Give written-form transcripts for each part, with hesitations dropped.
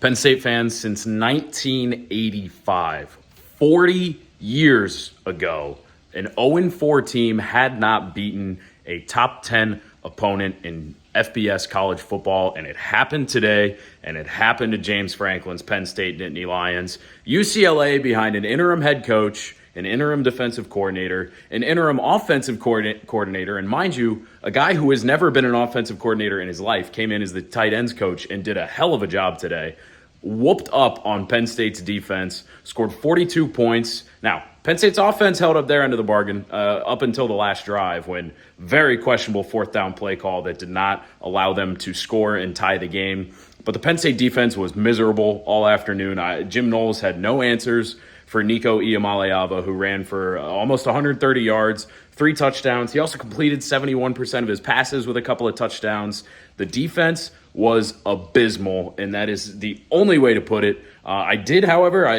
Penn State fans, since 1985, 40 years ago, an 0-4 team had not beaten a top 10 opponent in FBS college football, and it happened today, and it happened to James Franklin's Penn State Nittany Lions. UCLA behind an interim head coach, an interim defensive coordinator, an interim offensive coordinator, and mind you, a guy who has never been an offensive coordinator in his life came in as the tight ends coach and did a hell of a job today. Whooped up on Penn State's defense, scored 42 points. Now, Penn State's offense held up their end of the bargain up until the last drive when very questionable fourth down play call that did not allow them to score and tie the game. But the Penn State defense was miserable all afternoon. Jim Knowles had no answers for Nico Iamaleava, who ran for almost 130 yards, 3 touchdowns. He also completed 71% of his passes with a couple of touchdowns. The defense was abysmal, and that is the only way to put it. I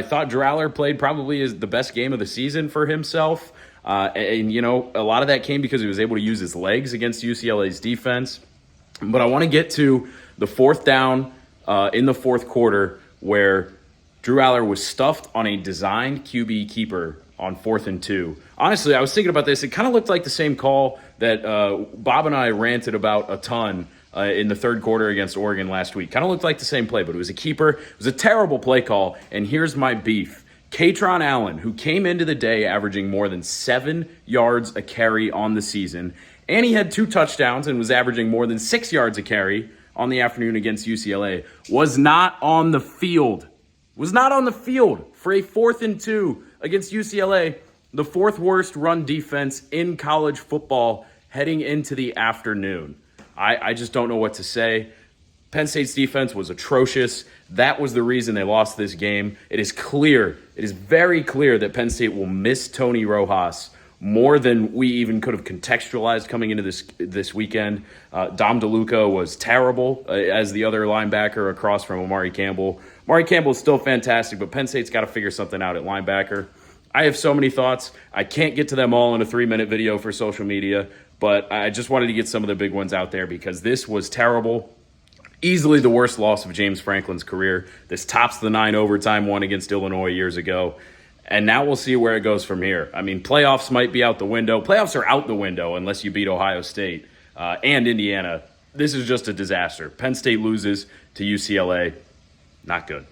thought Drew Aller played probably the best game of the season for himself. And a lot of that came because he was able to use his legs against UCLA's defense. But I want to get to the fourth down in the fourth quarter where Drew Aller was stuffed on a designed QB keeper on 4th and 2. Honestly, I was thinking about this. It kind of looked like the same call that Bob and I ranted about a ton in the third quarter against Oregon last week. Kind of looked like the same play, but it was a keeper. It was a terrible play call, and here's my beef. Katron Allen, who came into the day averaging more than 7 yards a carry on the season, and he had 2 touchdowns and was averaging more than 6 yards a carry on the afternoon against UCLA, was not on the field. Was not on the field for a 4th and 2 against UCLA, the 4th worst run defense in college football heading into the afternoon. I just don't know what to say. Penn State's defense was atrocious. That was the reason they lost this game. It is very clear that Penn State will miss Tony Rojas more than we even could have contextualized coming into this weekend. Dom DeLuca was terrible as the other linebacker across from Amari Campbell. Amari Campbell is still fantastic, but Penn State's got to figure something out at linebacker. I have so many thoughts. I can't get to them all in a 3-minute video for social media, but I just wanted to get some of the big ones out there because this was terrible. Easily the worst loss of James Franklin's career. This tops the 9 overtime one against Illinois years ago. And now we'll see where it goes from here. I mean, playoffs might be out the window. Playoffs are out the window unless you beat Ohio State and Indiana. This is just a disaster. Penn State loses to UCLA. Not good.